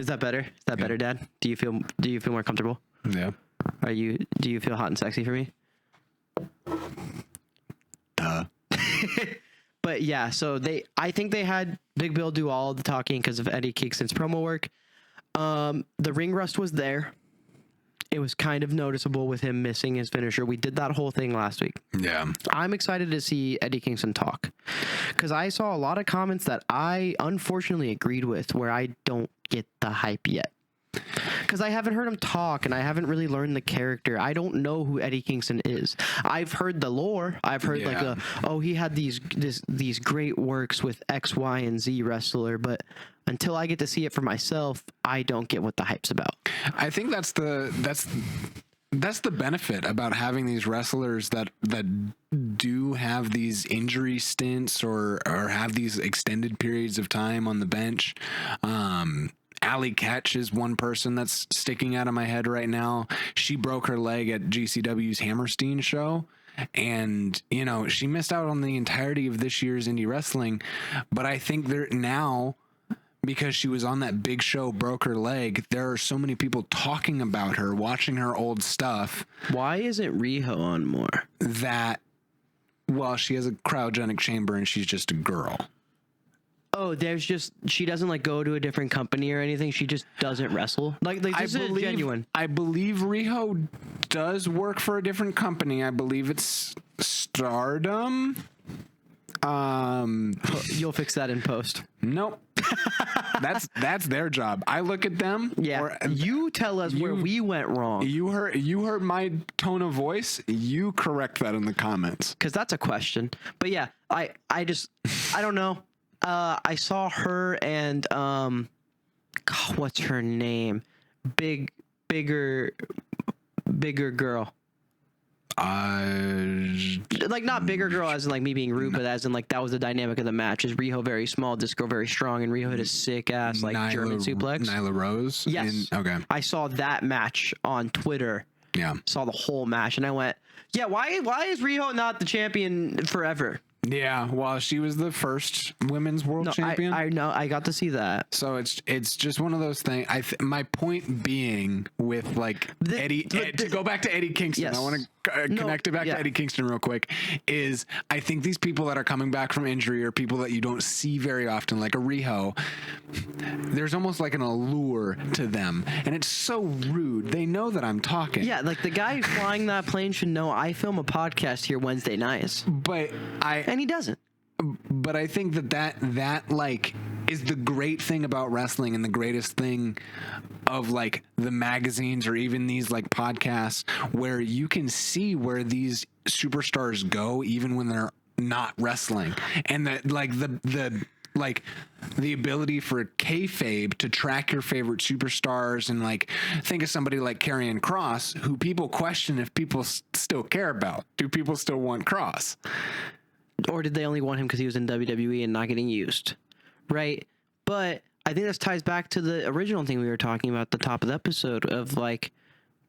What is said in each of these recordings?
that better? Is that better, Dad? Do you feel more comfortable? Yeah. Do you feel hot and sexy for me? Duh. But yeah, so I think they had Big Bill do all the talking because of Eddie Kingston's promo work. The ring rust was there. It was kind of noticeable with him missing his finisher. We did that whole thing last week. Yeah. I'm excited to see Eddie Kingston talk because I saw a lot of comments that I unfortunately agreed with where I don't get the hype yet. Because I haven't heard him talk and I haven't really learned the character. I don't know who Eddie Kingston is. I've heard the lore. I've heard he had these great works with X, Y, and Z wrestler, but until I get to see it for myself, I don't get what the hype's about. I think that's the benefit about having these wrestlers that do have these injury stints or have these extended periods of time on the bench. Allie Ketch is one person that's sticking out of my head right now. She broke her leg at GCW's Hammerstein show. And, you know, she missed out on the entirety of this year's indie wrestling. But I think now, because she was on that big show, broke her leg, there are so many people talking about her, watching her old stuff. Why isn't Riho on more? She has a cryogenic chamber and she's just a girl. Oh, she doesn't like go to a different company or anything. She just doesn't wrestle. Like this is genuine. I believe Riho does work for a different company. I believe it's Stardom. You'll fix that in post. Nope. That's their job. I look at them. Yeah. You tell us where we went wrong. You heard my tone of voice. You correct that in the comments. Because that's a question. But yeah, I don't know. I saw her and what's her name? Bigger girl. Like not bigger girl as in like me being rude, but as in like that was the dynamic of the match. Is Riho very small, Disco very strong, and Riho hit a sick ass like German suplex. Nyla Rose. Yes. Okay. I saw that match on Twitter. Yeah. Saw the whole match, and I went, yeah. Why is Riho not the champion forever? Yeah, well, she was the first women's world champion. I know. I got to see that. So it's just one of those things. My point being with like to go back to Eddie Kingston. Yes. I want to connect it back to Eddie Kingston real quick. Is I think these people that are coming back from injury or people that you don't see very often, like a Riho, there's almost like an allure to them, and it's so rude. They know that I'm talking. Yeah, like the guy flying that plane should know I film a podcast here Wednesday nights. And he doesn't. But I think that like is the great thing about wrestling and the greatest thing of like the magazines or even these like podcasts where you can see where these superstars go even when they're not wrestling, and that like the ability for kayfabe to track your favorite superstars, and like think of somebody like Karrion Kross, who people question if people still care about. Do people still want Kross? Or did they only want him because he was in WWE and not getting used? Right? But I think this ties back to the original thing we were talking about at the top of the episode of like,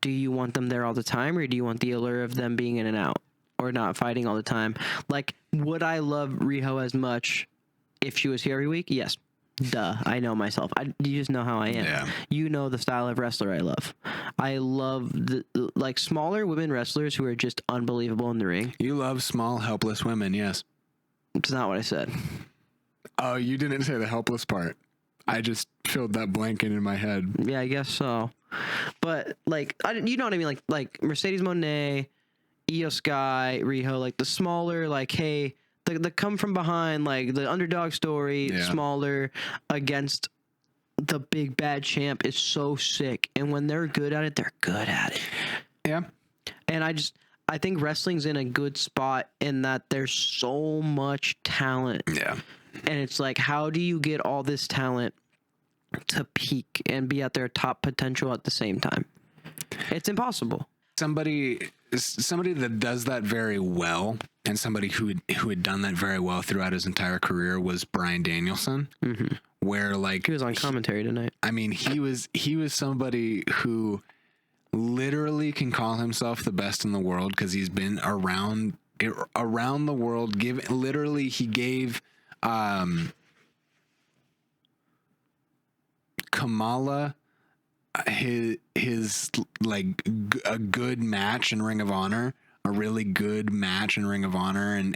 do you want them there all the time, or do you want the allure of them being in and out or not fighting all the time? Like, would I love Riho as much if she was here every week? Yes. Duh. I know myself. You just know how I am. Yeah. You know the style of wrestler I love. I love the like smaller women wrestlers who are just unbelievable in the ring. You love small, helpless women, yes. It's not what I said. Oh, you didn't say the helpless part. I just filled that blank in my head. Yeah, I guess so. But like, you know what I mean? Like Mercedes Moné, Io Sky, Riho, like the smaller, like, hey, the come from behind, like the underdog story, smaller against the big bad champ is so sick. And when they're good at it, they're good at it. Yeah. And I think wrestling's in a good spot in that there's so much talent. Yeah. And it's like, how do you get all this talent to peak and be at their top potential at the same time? It's impossible. Somebody that does that very well, and somebody who had done that very well throughout his entire career was Bryan Danielson. Mm-hmm. Where like he was on commentary tonight. I mean, he was somebody who literally can call himself the best in the world because he's been around the world. He gave Kamala his like a good match in Ring of Honor, a really good match in Ring of Honor, and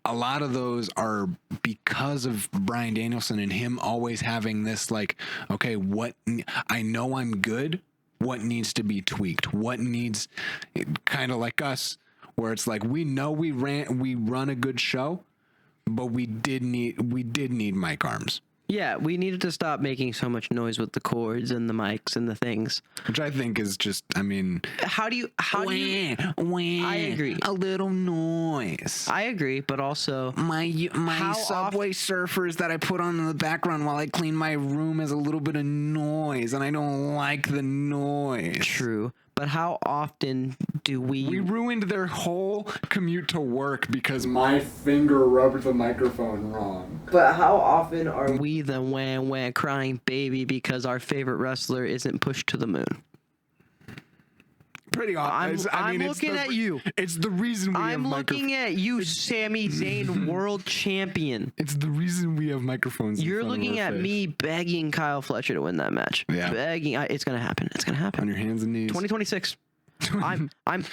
a lot of those are because of Bryan Danielson and him always having this like, okay, what I know I'm good, what needs to be tweaked, what needs, kind of like us, where it's like we know we run a good show, but we did need mic arms. Yeah, we needed to stop making so much noise with the cords and the mics and the things. Which I think is just, I mean... How do you... I agree. A little noise. I agree, but also... My Subway Surfers that I put on in the background while I clean my room has a little bit of noise, and I don't like the noise. True. But how often do we... We ruined their whole commute to work because my finger rubbed the microphone wrong. But how often are we the wah crying baby because our favorite wrestler isn't pushed to the moon? Pretty often. I'm looking at you. It's the reason we have I'm looking at you, Sami Zayn, world champion. It's the reason we have microphones. You're looking at me begging Kyle Fletcher to win that match. Yeah. Begging. It's going to happen. It's going to happen. On your hands and knees. 2026. I'm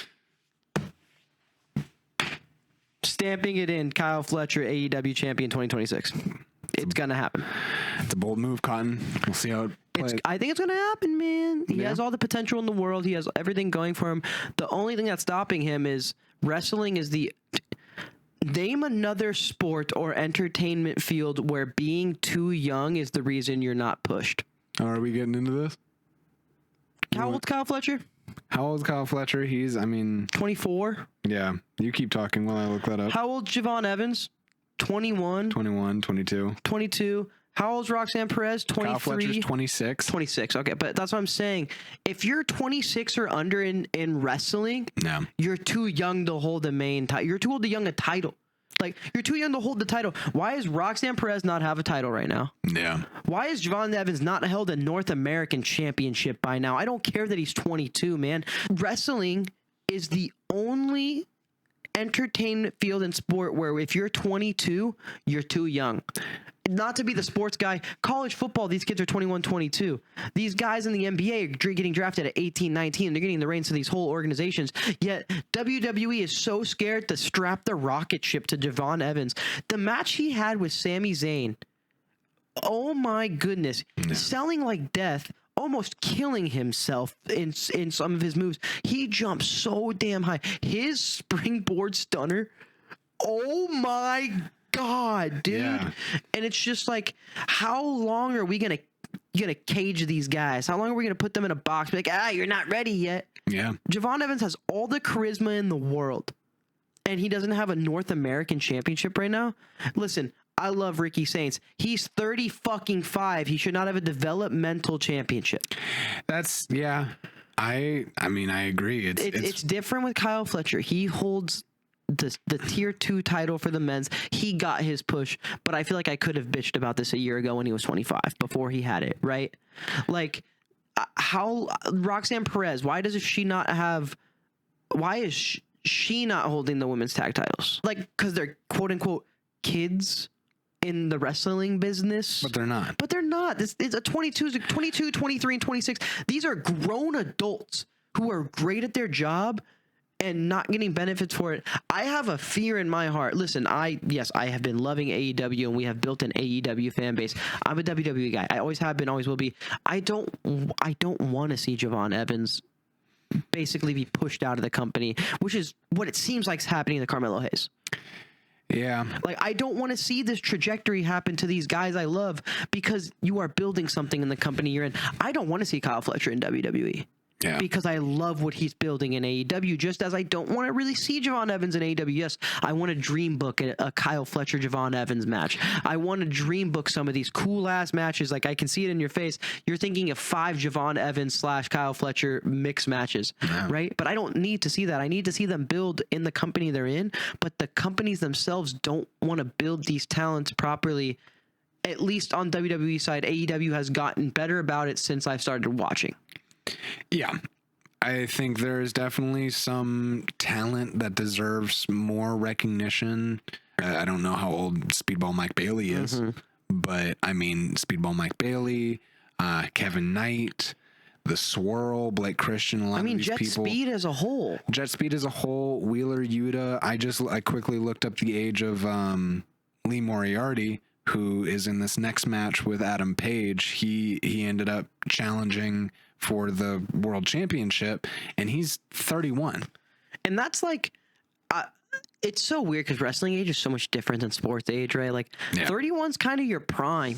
stamping it in. Kyle Fletcher, AEW champion 2026. It's going to happen. It's a bold move, Cotton. We'll see how it plays. I think it's going to happen, man. He has all the potential in the world. He has everything going for him. The only thing that's stopping him is wrestling is the... Name another sport or entertainment field where being too young is the reason you're not pushed. Oh, are we getting into this? How old's Kyle Fletcher? How old's Kyle Fletcher? He's, 24. Yeah. You keep talking while I look that up. How old's JEVON Evans? 21. 21, 22. 22. How old's Roxanne Perez? 23. Kyle Fletcher's 26. 26. Okay, but that's what I'm saying. If you're 26 or under in wrestling, no, you're too young to hold the main title. You're too old to young a title. Like, you're too young to hold the title. Why is Roxanne Perez not have a title right now? Yeah. Why is JEVON Evans not held a North American championship by now? I don't care that he's 22, man. Wrestling is the only entertainment field and sport where if you're 22, you're too young. Not to be the sports guy, college football, these kids are 21, 22. These guys in the NBA are getting drafted at 18, 19. They're getting the reins to these whole organizations. Yet WWE is so scared to strap the rocket ship to JEVON Evans. The match he had with Sami Zayn, oh my goodness, selling like death, almost killing himself in some of his moves. He jumped so damn high. His springboard stunner, oh my God, dude. Yeah. And it's just like, how long are we gonna cage these guys? How long are we gonna put them in a box? Be like, you're not ready yet. Yeah. JEVON Evans has all the charisma in the world, and he doesn't have a North American championship right now. Listen, I love Ricky Saints. He's 35. He should not have a developmental championship. That's I mean, I agree. It's different with Kyle Fletcher. He holds the tier 2 title for the men's. He got his push, but I feel like I could have bitched about this a year ago when he was 25, before he had it, right? Like, how Roxanne Perez, why is she not holding the women's tag titles? Like, because they're quote unquote kids in the wrestling business. But they're not. It's a 22, 23, and 26. These are grown adults who are great at their job and not getting benefits for it. I have a fear in my heart. Listen, I have been loving AEW, and we have built an AEW fan base. I'm a WWE guy. I always have been, always will be. I don't want to see JEVON Evans basically be pushed out of the company, which is what it seems like is happening to Carmelo Hayes. Yeah. Like, I don't want to see this trajectory happen to these guys I love, because you are building something in the company you're in. I don't want to see Kyle Fletcher in WWE. Yeah. Because I love what he's building in AEW, just as I don't want to really see JEVON Evans in AEW. Yes, I want to dream book a Kyle Fletcher JEVON Evans match. I want to dream book some of these cool ass matches. Like, I can see it in your face. You're thinking of 5 JEVON Evans / Kyle Fletcher mix matches, right? But I don't need to see that. I need to see them build in the company they're in. But the companies themselves don't want to build these talents properly. At least on WWE side, AEW has gotten better about it since I started watching. Yeah, I think there is definitely some talent that deserves more recognition. I don't know how old Speedball Mike Bailey is, But I mean, Speedball Mike Bailey, Kevin Knight, the Swirl, Blake Christian, a lot I mean, of these Jet people. Speed as a whole. Jet Speed as a whole, Wheeler Yuta. I quickly looked up the age of Lee Moriarty, who is in this next match with Adam Page. He ended up challenging for the world championship, and he's 31. And that's like, it's so weird because wrestling age is so much different than sports age, right? Like, 31's kind of your prime.